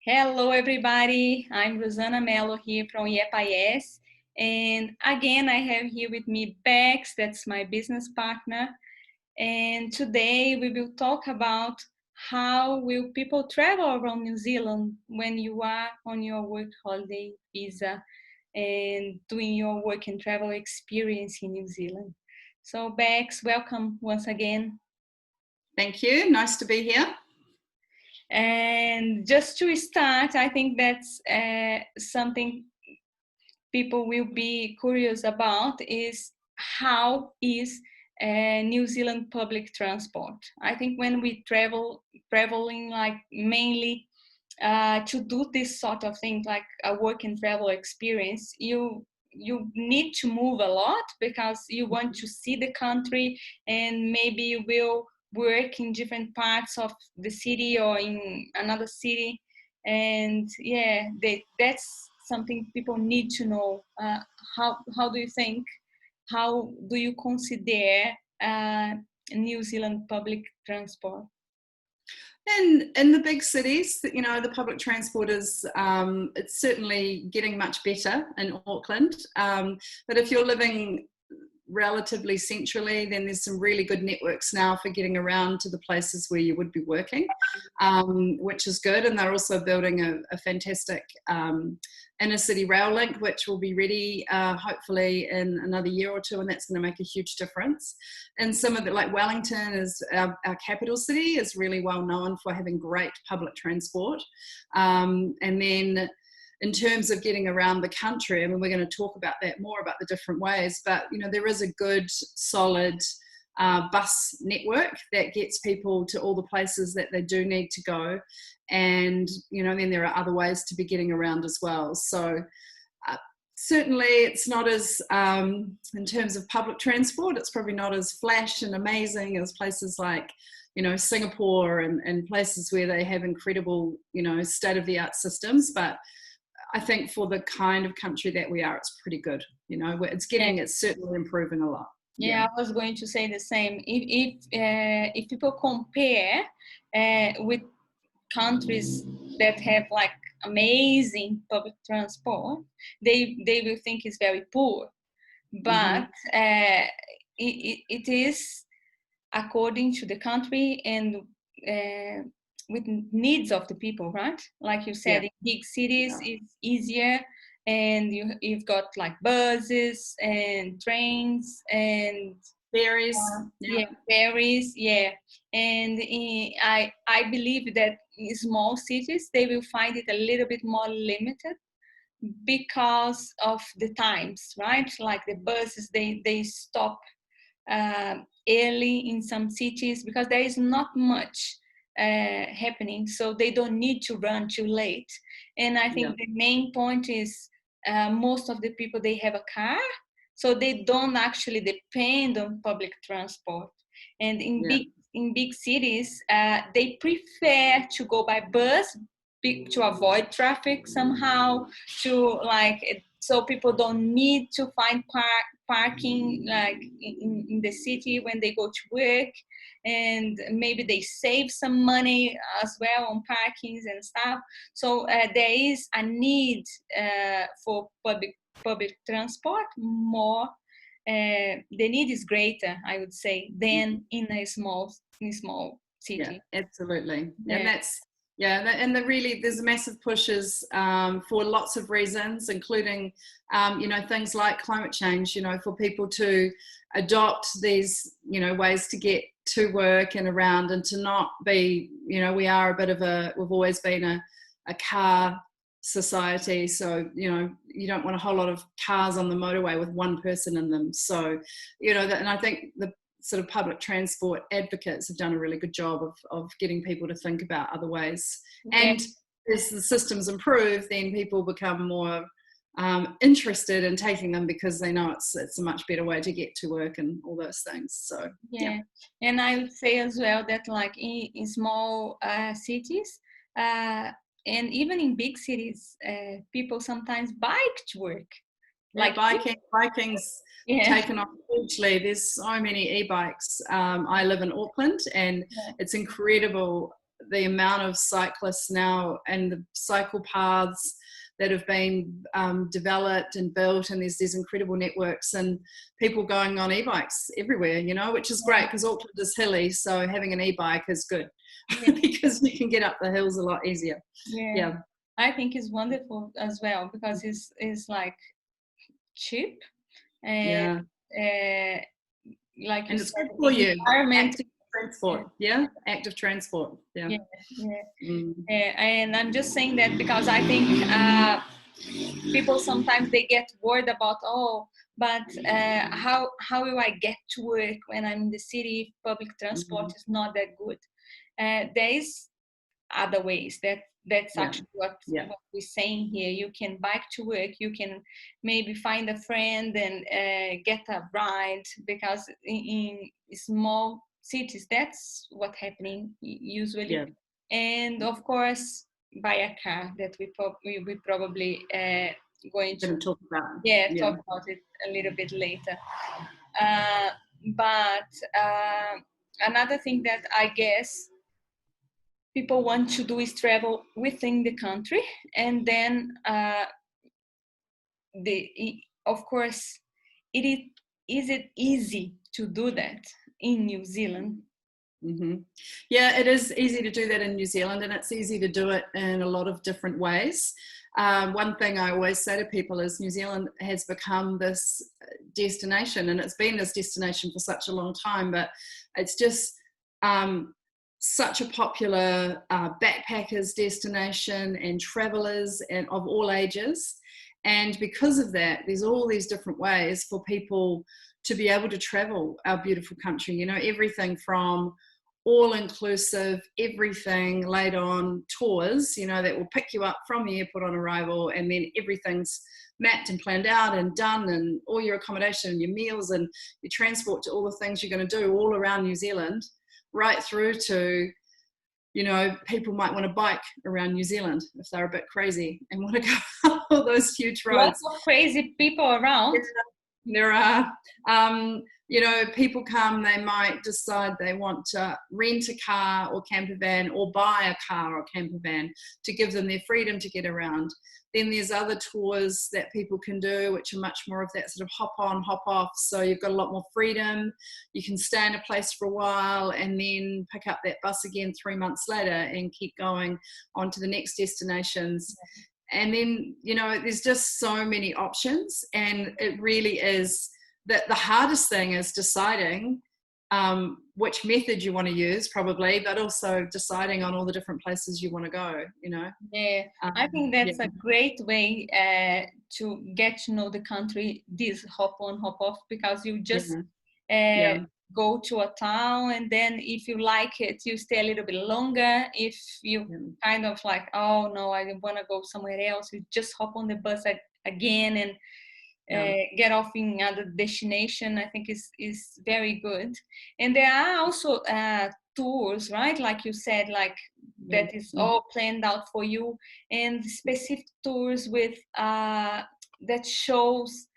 Hello, everybody. I'm Rosana Mello here from IEPAES. And again, I have here with me Bex, that's my business partner. And today we will talk about how will people travel around New Zealand when you are on your work holiday visa and doing your work and travel experience in New Zealand. So Bex, welcome once again. Thank you. Nice to be here. And just to start, I think that's something people will be curious about is how is New Zealand public transport. I think when we traveling like mainly to do this sort of thing, like a work and travel experience, you need to move a lot because you want to see the country and maybe you will work in different parts of the city or in another city. And yeah, that's something people need to know. How do you think? How do you consider New Zealand public transport? In the big cities, you know, the public transport is it's certainly getting much better in Auckland. But if you're living relatively centrally, then there's some really good networks now for getting around to the places where you would be working, which is good. And they're also building a fantastic inner city rail link, which will be ready hopefully in another year or two, and that's going to make a huge difference. And some of the, like Wellington is our capital city, is really well known for having great public transport. And then in terms of getting around the country, I mean, we're going to talk about that more, about the different ways, but you know, there is a good solid bus network that gets people to all the places that they do need to go. And you know, then there are other ways to be getting around as well. So certainly it's not as in terms of public transport, it's probably not as flash and amazing as places like, you know, Singapore and places where they have incredible, you know, state-of-the-art systems. But I think for the kind of country that we are, it's pretty good. You know, it's certainly improving a lot. Yeah, I was going to say the same. If people compare with countries that have like amazing public transport, they will think it's very poor. But it is according to the country and with needs of the people, right? Like you said, in big cities, it's easier, and you've got like buses and trains and ferries. Ferries, And I believe that in small cities they will find it a little bit more limited because of the times, right? Like the buses, they stop early in some cities because there is not much happening, so they don't need to run too late. And I think the main point is most of the people, they have a car, so they don't actually depend on public transport. And in big cities, they prefer to go by bus to avoid traffic somehow, to like, so people don't need to find parking like in the city when they go to work, and maybe they save some money as well on parkings and stuff. So there is a need for public transport more. The need is greater, I would say, than in a small city. Yeah, absolutely. And that's and there's massive pushes for lots of reasons, including you know, things like climate change, you know, for people to adopt these, you know, ways to get to work and around, and to not be, you know, we've always been a car society, so you know, you don't want a whole lot of cars on the motorway with one person in them. So you know, and I think the sort of public transport advocates have done a really good job of getting people to think about other ways. And as the systems improve, then people become more interested in taking them because they know it's a much better way to get to work and all those things. So and I would say as well that like in small cities and even in big cities, people sometimes bike to work. Like biking's taken off hugely. There's so many e-bikes. I live in Auckland, and it's incredible the amount of cyclists now and the cycle paths that have been developed and built, and there's incredible networks and people going on e-bikes everywhere, you know, which is great because Auckland is hilly, so having an e-bike is good because you can get up the hills a lot easier. Yeah. I think it's wonderful as well because it's like cheap and like you and it's said, good for you. environment. Active transport, active transport. And I'm just saying that because I think people sometimes they get worried about but how will I get to work when I'm in the city if public transport is not that good? There is other ways that's actually what we're saying here. You can bike to work, you can maybe find a friend and get a ride, because in small cities that's what's happening usually. And of course buy a car that we probably going to talk about talk about it a little bit later. But another thing that I guess people want to do is travel within the country, and then of course is it easy to do that in New Zealand? Yeah, it is easy to do that in New Zealand, and it's easy to do it in a lot of different ways. One thing I always say to people is New Zealand has become this destination, and it's been this destination for such a long time, but it's just such a popular backpackers destination and travelers and of all ages. And because of that, there's all these different ways for people to be able to travel our beautiful country. You know, everything from all-inclusive, everything laid on tours, you know, that will pick you up from the airport on arrival, and then everything's mapped and planned out and done, and all your accommodation and your meals and your transport to all the things you're going to do all around New Zealand, right through to, you know, people might want to bike around New Zealand if they're a bit crazy and want to go up all those huge roads. Lots of crazy people around. There are, you know, people come, they might decide they want to rent a car or camper van, or buy a car or camper van to give them their freedom to get around. Then there's other tours that people can do, which are much more of that sort of hop on, hop off. So you've got a lot more freedom. You can stay in a place for a while and then pick up that bus again 3 months later and keep going on to the next destinations. And then, you know, there's just so many options, and it really is that the hardest thing is deciding which method you want to use, probably, but also deciding on all the different places you want to go, you know. I think that's a great way to get to know the country, this hop on, hop off, because you just go to a town, and then if you like it, you stay a little bit longer. If you kind of like, oh no, I want to go somewhere else, you just hop on the bus again and get off in another destination. I think is very good. And there are also tours, right? Like you said, like that is all planned out for you, and specific tours with that shows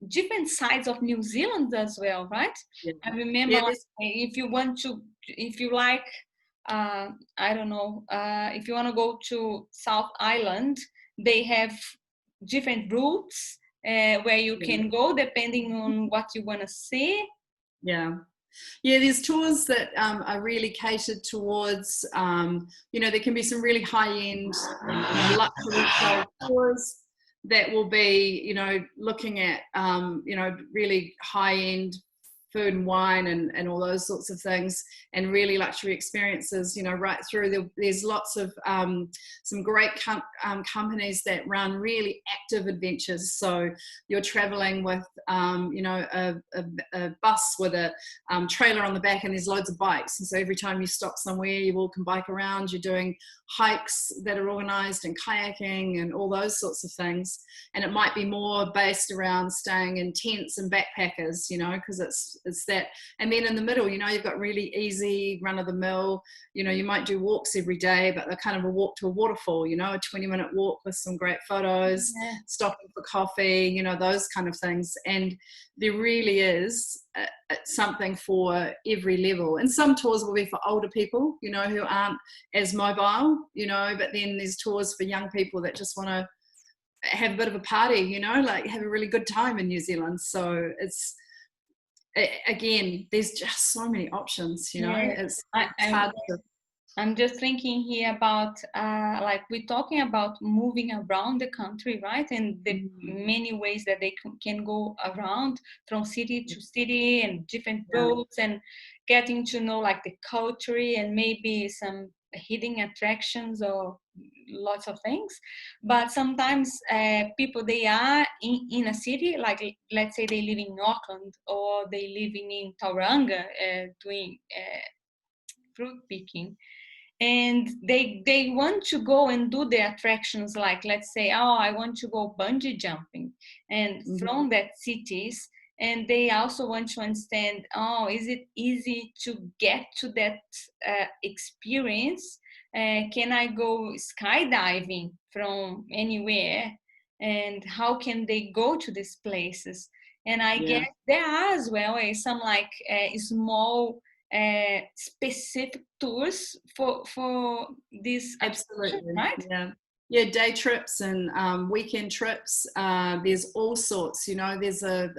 different sides of New Zealand as well, right? I remember if you like, I don't know, if you want to go to South Island, they have different routes where you can go depending on what you want to see. There's tours that are really catered towards, you know, there can be some really high-end luxury style tours that will be, you know, looking at, you know, really high-end food and wine and all those sorts of things, and really luxury experiences, you know, right through. There's lots of some great companies that run really active adventures. So you're traveling with, you know, a bus with a trailer on the back, and there's loads of bikes. And so every time you stop somewhere, you all can bike around. You're doing hikes that are organized, and kayaking and all those sorts of things. And it might be more based around staying in tents and backpackers, you know, because it's it's that. And then in the middle, you've got really easy run of the mill, you might do walks every day, but they're kind of a walk to a waterfall, a 20-minute walk with some great photos, Yeah. stopping for coffee, those kind of things. And there really is something for every level. And some tours will be for older people, who aren't as mobile, but then there's tours for young people that just want to have a bit of a party, like have a really good time in New Zealand. So it's, again, there's just so many options, it's hard to. I'm just thinking here about like we're talking about moving around the country, right? And the many ways that they can go around from city to city and different roads, and getting to know like the culture and maybe some hidden attractions or lots of things. But sometimes people, they are in a city, like let's say they live in Auckland or they living in Tauranga doing fruit picking, and they want to go and do the attractions, like let's say, oh, I want to go bungee jumping and from that cities, and they also want to understand, oh, is it easy to get to that experience, can I go skydiving from anywhere, and how can they go to these places? And I guess there are as well some like small specific tours for this, absolutely, right? Day trips and weekend trips. There's all sorts, there's a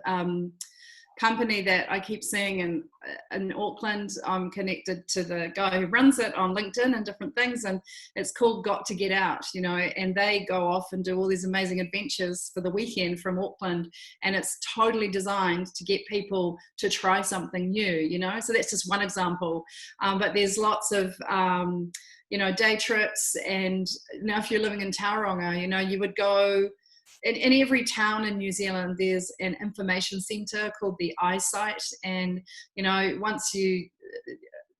company that I keep seeing in Auckland. I'm connected to the guy who runs it on LinkedIn and different things, and it's called Got to Get Out, and they go off and do all these amazing adventures for the weekend from Auckland, and it's totally designed to get people to try something new, so that's just one example. But there's lots of day trips, and now if you're living in Tauranga, you would go in every town in New Zealand. There's an information centre called the Eyesight, and once you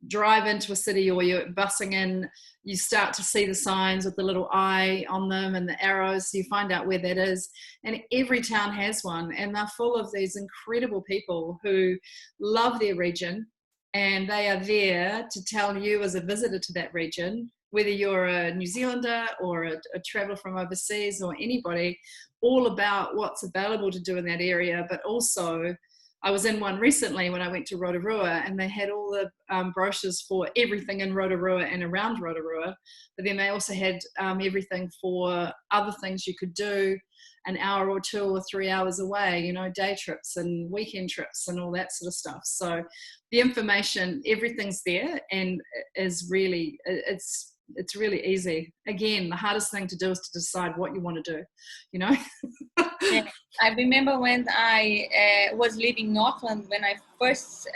drive into a city or you're bussing in, you start to see the signs with the little eye on them and the arrows, so you find out where that is. And every town has one, and they're full of these incredible people who love their region, and they are there to tell you as a visitor to that region, whether you're a New Zealander or a traveller from overseas or anybody, all about what's available to do in that area. But also, I was in one recently when I went to Rotorua, and they had all the brochures for everything in Rotorua and around Rotorua, but then they also had everything for other things you could do an hour or 2 or 3 hours away, day trips and weekend trips and all that sort of stuff. So the information, everything's there, and is really, it's really easy. Again, the hardest thing to do is to decide what you want to do, Yeah. I remember when I was living in Auckland, when I first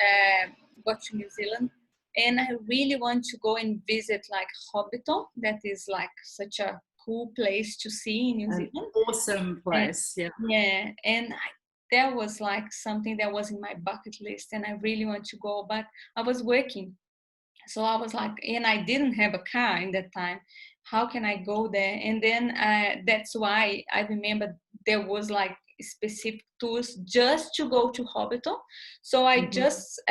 got to New Zealand, and I really want to go and visit like Hobbiton. That is like such a cool place to see in New Zealand. Awesome place. And that was like something that was in my bucket list, and I really want to go, but I was working. So I was like, and I didn't have a car in that time. How can I go there? And then that's why I remember there was like specific tours just to go to Hobbiton. So I just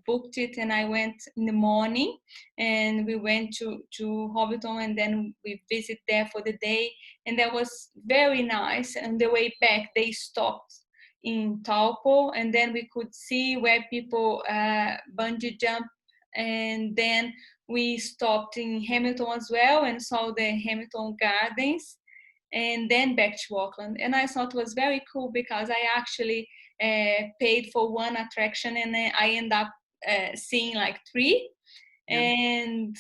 booked it, and I went in the morning, and we went to Hobbiton, and then we visit there for the day. And that was very nice. And the way back, they stopped in Taupo, and then we could see where people bungee jump. And then we stopped in Hamilton as well and saw the Hamilton Gardens, and then back to Auckland. And I thought it was very cool because I actually paid for one attraction, and then I end up seeing like 3. And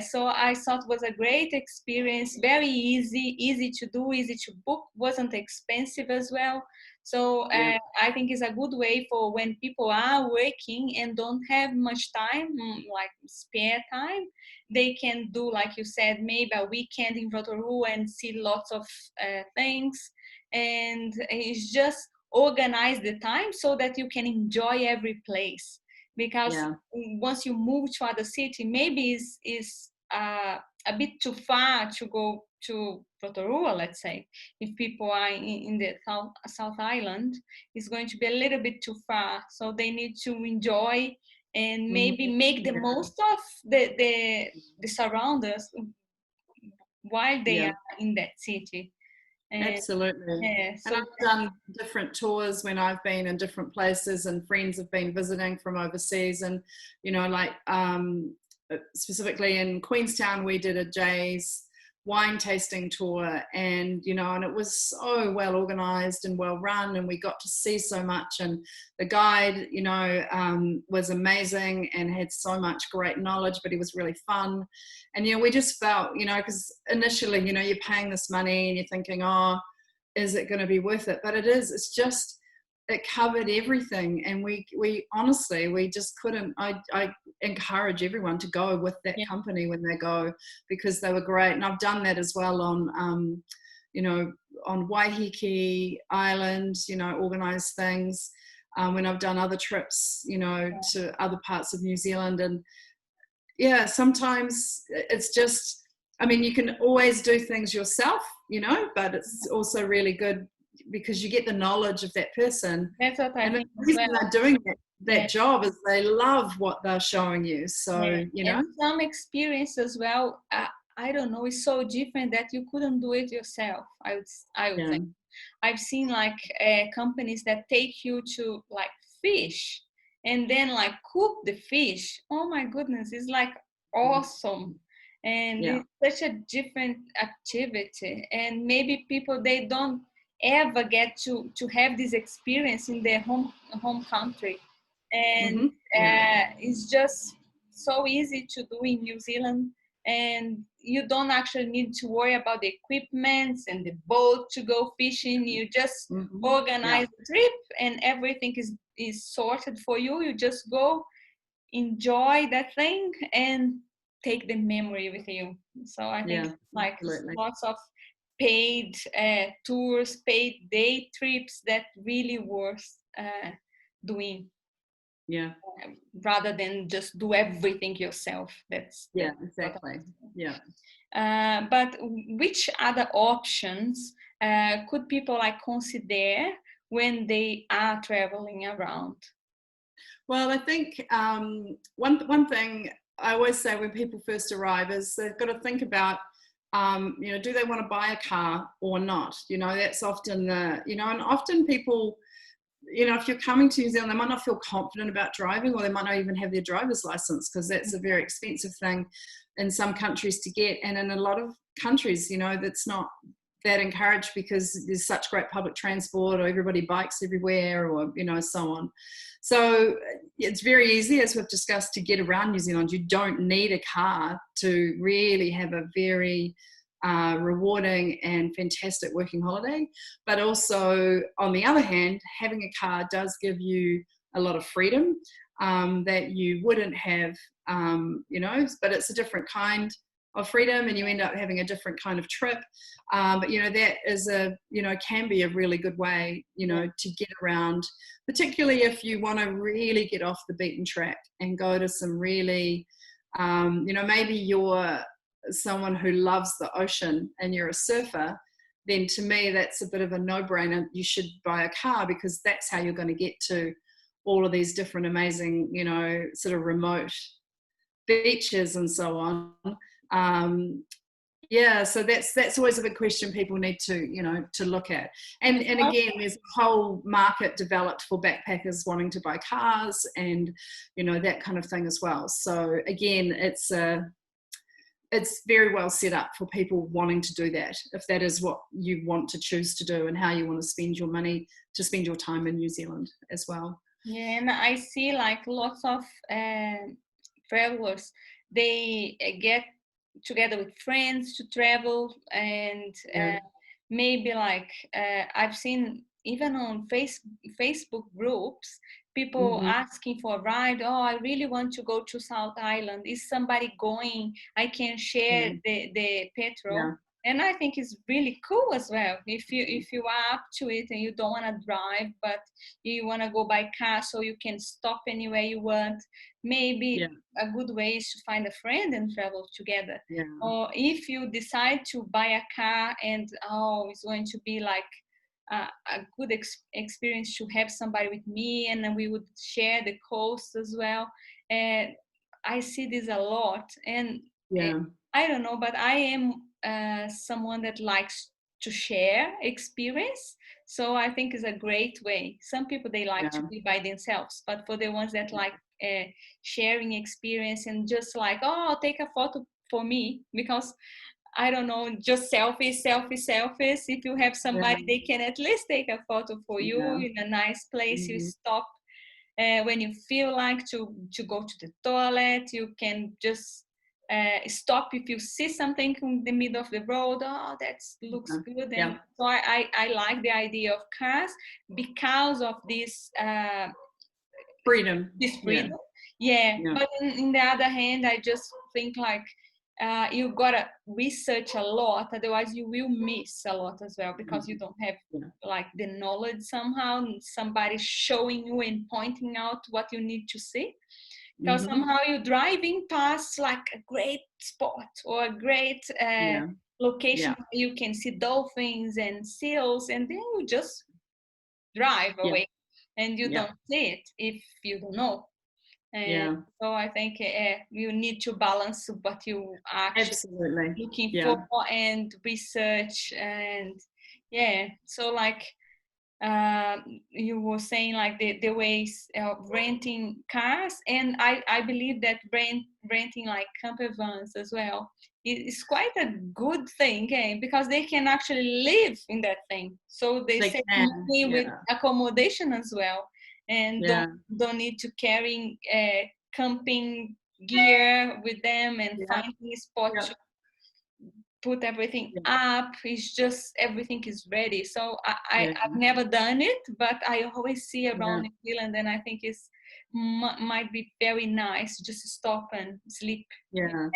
so I thought it was a great experience, very easy to do, easy to book, wasn't expensive as well. So I think it's a good way for when people are working and don't have much time, like spare time, they can do, like you said, maybe a weekend in Rotorua and see lots of things. And it's just organize the time so that you can enjoy every place. Because once you move to other city, maybe it's a bit too far to go to Rotorua, let's say, if people are in the South Island, it's going to be a little bit too far. So they need to enjoy and maybe make the most of the surroundings while they are in that city. Absolutely. Yeah, and I've done different tours when I've been in different places, and friends have been visiting from overseas, and like specifically in Queenstown we did a Jay's wine tasting tour, and and it was so well organized and well run, and we got to see so much, and the guide was amazing and had so much great knowledge, but he was really fun. And we just felt, because initially you're paying this money and you're thinking, oh, is it going to be worth it? But it's just, it covered everything, and we honestly, we just couldn't. I encourage everyone to go with that company when they go, because they were great. And I've done that as well on on Waiheke Island, organized things, when I've done other trips to other parts of New Zealand. And sometimes it's just, you can always do things yourself, but it's also really good because you get the knowledge of that person. That's what I think. The reason they're doing that job is they love what they're showing you. So, And some experience as well, I don't know, it's so different that you couldn't do it yourself, I would think. I've seen like companies that take you to like fish and then like cook the fish. Oh my goodness, it's like awesome. And it's such a different activity. And maybe people, they don't ever get to have this experience in their home country. And it's just so easy to do in New Zealand. And you don't actually need to worry about the equipment and the boat to go fishing. You just organize the trip and everything is sorted for you. You just go, enjoy that thing, and take the memory with you. So I think lots of paid tours, paid day trips that really worth doing. Rather than just do everything yourself. That's exactly. But which other options could people like consider when they are traveling around? Well, I think one thing I always say when people first arrive is they've got to think about, do they want to buy a car or not? That's often and often people, if you're coming to New Zealand, they might not feel confident about driving, or they might not even have their driver's license, because that's a very expensive thing in some countries to get. And in a lot of countries, that's not that encouraged because there's such great public transport, or everybody bikes everywhere, or, so on. So it's very easy, as we've discussed, to get around New Zealand. You don't need a car to really have a very rewarding and fantastic working holiday. But also, on the other hand, having a car does give you a lot of freedom that you wouldn't have, but it's a different kind of freedom, and you end up having a different kind of trip. But that is can be a really good way, to get around, particularly if you want to really get off the beaten track and go to some really, maybe you're someone who loves the ocean and you're a surfer, then to me that's a bit of a no-brainer. You should buy a car, because that's how you're going to get to all of these different amazing, sort of remote beaches and so on. So that's always a big question people need to to look at. And again, there's a whole market developed for backpackers wanting to buy cars, and that kind of thing as well. So again, it's very well set up for people wanting to do that, if that is what you want to choose to do and how you want to spend your money, to spend your time in New Zealand as well. Yeah, and I see like lots of travelers, they get together with friends to travel, and maybe like I've seen even on Facebook groups, people asking for a ride. Oh, I really want to go to South Island. Is somebody going? I can share the petrol. And I think it's really cool as well. If you are up to it and you don't want to drive, but you want to go by car so you can stop anywhere you want, maybe Yeah. a good way is to find a friend and travel together. Yeah. Or if you decide to buy a car and it's going to be like a good experience to have somebody with me, and then we would share the cost as well. And I see this a lot, and Yeah. I don't know, but I am someone that likes to share experience. So I think it's a great way. Some people, they like to Yeah. be by themselves, but for the ones that like sharing experience and just like, oh, take a photo for me, because I don't know, just selfies, selfies, selfies. If you have Yeah. somebody, they can at least take a photo for you Yeah. in a nice place. You Mhm. stop when you feel like to go to the toilet. You can just stop if you see something in the middle of the road. Oh, that looks good. Yeah. And so I like the idea of cars because of Freedom. this Yeah. freedom. Yeah, Yeah. but in the other hand, I just think like you gotta research a lot, otherwise you will miss a lot as well, because you don't have Yeah. like the knowledge somehow, somebody showing you and pointing out what you need to see. Because Mhm. somehow you're driving past like a great spot or a great Yeah. location Yeah. where you can see dolphins and seals, and then you just drive Yeah. away and you Yeah. don't see it if you don't know. And Yeah. so I think you need to balance what you are actually Absolutely. looking for Yeah. and research. And yeah, so like you were saying, like the ways of renting cars, and I believe that renting like camper vans as well is quite a good thing, because they can actually live in that thing, so they They save can. money with Yeah. accommodation as well, and Yeah. don't need to carry camping gear with them and Yeah. finding a spot Yeah. to put everything Yeah. up. It's just everything is ready. So Yeah. I've never done it, but I always see Yeah. around New Zealand, and I think it's might be very nice just to stop and sleep. Yeah.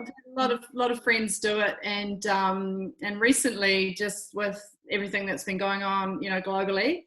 I've had a lot of friends do it, and recently, just with everything that's been going on, globally,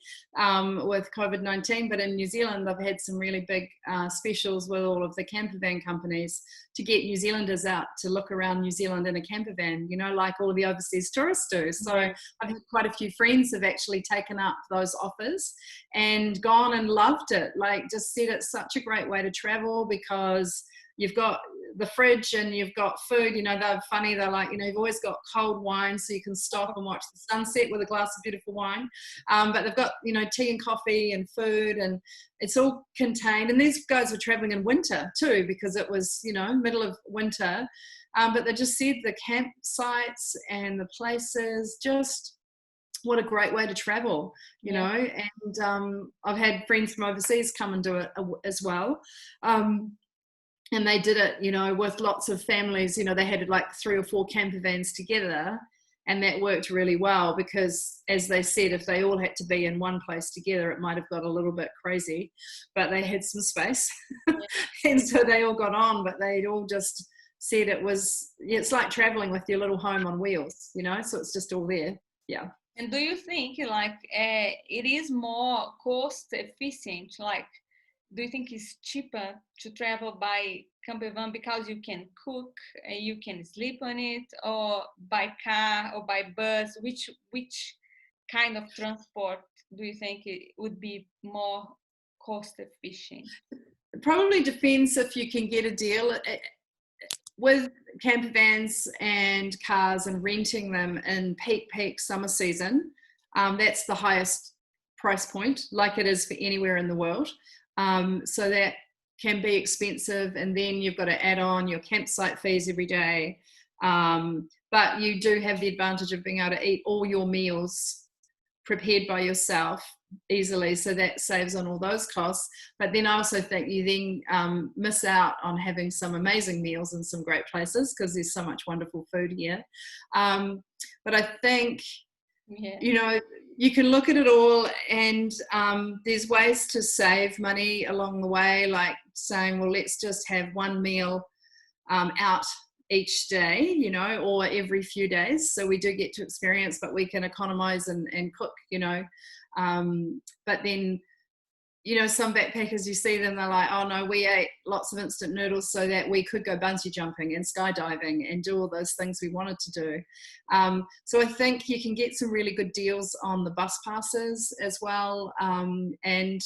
with COVID-19, but in New Zealand, they've had some really big specials with all of the camper van companies to get New Zealanders out to look around New Zealand in a camper van, like all the overseas tourists do. So Yeah. I've had quite a few friends have actually taken up those offers and gone and loved it. Like, just said it's such a great way to travel because you've got the fridge and you've got food. They're funny, they're like, you've always got cold wine, so you can stop and watch the sunset with a glass of beautiful wine, but they've got tea and coffee and food, and it's all contained. And these guys were traveling in winter too, because it was middle of winter, but they just said the campsites and the places, just what a great way to travel, Yeah. and I've had friends from overseas come and do it as well. And they did it, with lots of families. They had like 3 or 4 camper vans together, and that worked really well because, as they said, if they all had to be in one place together, it might have got a little bit crazy, but they had some space. And so they all got on, but they'd all just said it's like traveling with your little home on wheels, so it's just all there. Yeah. And do you think like it is more cost efficient? Like, do you think it's cheaper to travel by camper van because you can cook, you can sleep on it, or by car or by bus? Which kind of transport do you think it would be more cost efficient? It probably depends if you can get a deal. With camper vans and cars and renting them in peak summer season, that's the highest price point, like it is for anywhere in the world. So that can be expensive, and then you've got to add on your campsite fees every day. But you do have the advantage of being able to eat all your meals prepared by yourself easily, so that saves on all those costs. But then I also think you then miss out on having some amazing meals in some great places, because there's so much wonderful food here. But I think you can look at it all, and there's ways to save money along the way, like saying, well, let's just have one meal out each day, or every few days, so we do get to experience, but we can economize and cook, but then you know, some backpackers, you see them, they're like, oh no, we ate lots of instant noodles so that we could go bungee jumping and skydiving and do all those things we wanted to do. So I think you can get some really good deals on the bus passes as well, and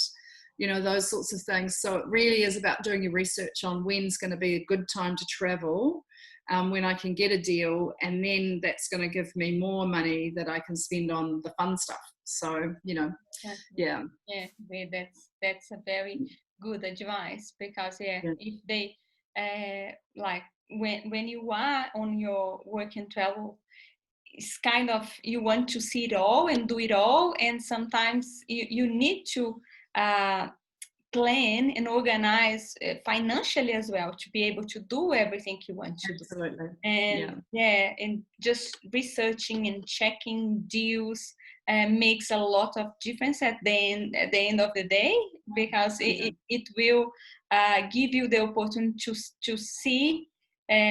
you know, those sorts of things. So it really is about doing your research on when's going to be a good time to travel, when I can get a deal, and then that's going to give me more money that I can spend on the fun stuff. So, you know, yeah. Yeah, that's a very good advice, because if they like when you are on your work and travel, it's kind of, you want to see it all and do it all, and sometimes you need to plan and organize financially as well to be able to do everything you want to Absolutely. do. And and just researching and checking deals makes a lot of difference at the end of the day, because it will give you the opportunity to see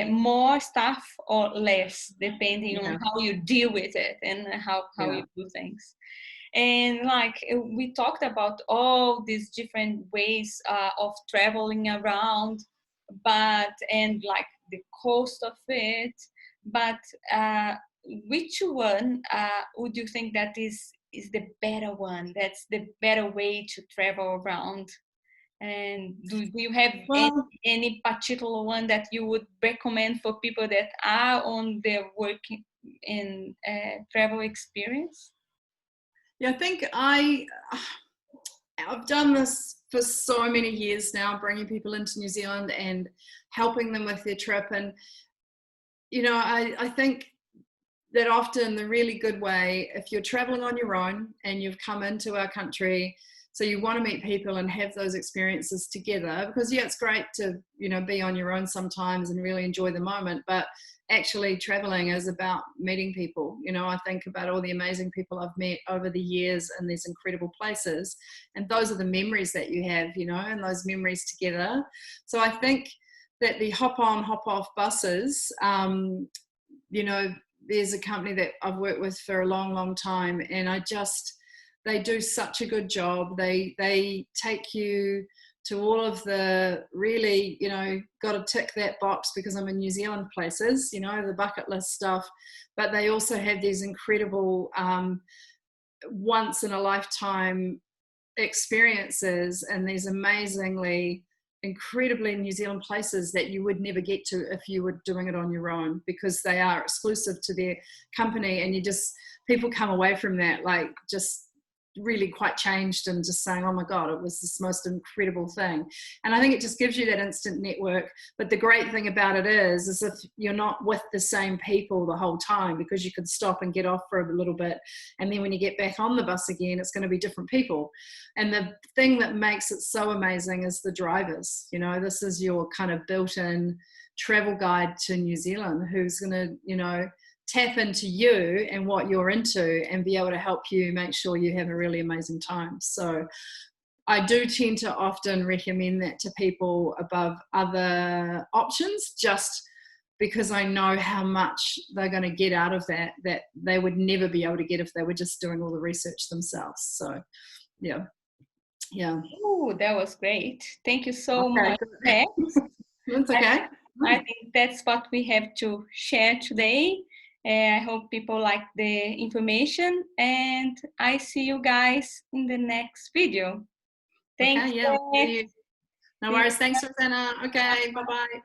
more stuff or less, depending on how you deal with it and how you do things. And like we talked about all these different ways of traveling around, and like the cost of it, but which one would you think that is the better one, that's the better way to travel around? And do you have any particular one that you would recommend for people that are on their work in travel experience? Yeah, I think I've done this for so many years now, bringing people into New Zealand and helping them with their trip. And, you know, I think that often the really good way, if you're traveling on your own and you've come into our country, so you want to meet people and have those experiences together, because it's great to, you know, be on your own sometimes and really enjoy the moment, but actually traveling is about meeting people. You know, I think about all the amazing people I've met over the years in these incredible places, and those are the memories that you have, you know, and those memories together. So I think that the hop on, hop off buses, you know, there's a company that I've worked with for a long, long time, and they do such a good job. They take you to all of the really, you know, got to tick that box because I'm in New Zealand places, you know, the bucket list stuff, but they also have these incredible once in a lifetime experiences and these incredibly New Zealand places that you would never get to if you were doing it on your own, because they are exclusive to their company, and people come away from that like just really quite changed and just saying, oh my God, it was this most incredible thing. And I think it just gives you that instant network. But the great thing about it is if you're not with the same people the whole time, because you could stop and get off for a little bit, and then when you get back on the bus again, it's going to be different people. And the thing that makes it so amazing is the drivers. You know, this is your kind of built-in travel guide to New Zealand, who's going to, you know, tap into you and what you're into and be able to help you make sure you have a really amazing time. So I do tend to often recommend that to people above other options, just because I know how much they're going to get out of that they would never be able to get if they were just doing all the research themselves. So yeah. Oh, that was great. Thank you so much. That's okay. I think that's what we have to share today. I hope people like the information, and I see you guys in the next video. Thanks. Okay, yeah. No worries. Thanks, Rosanna. Okay, bye-bye.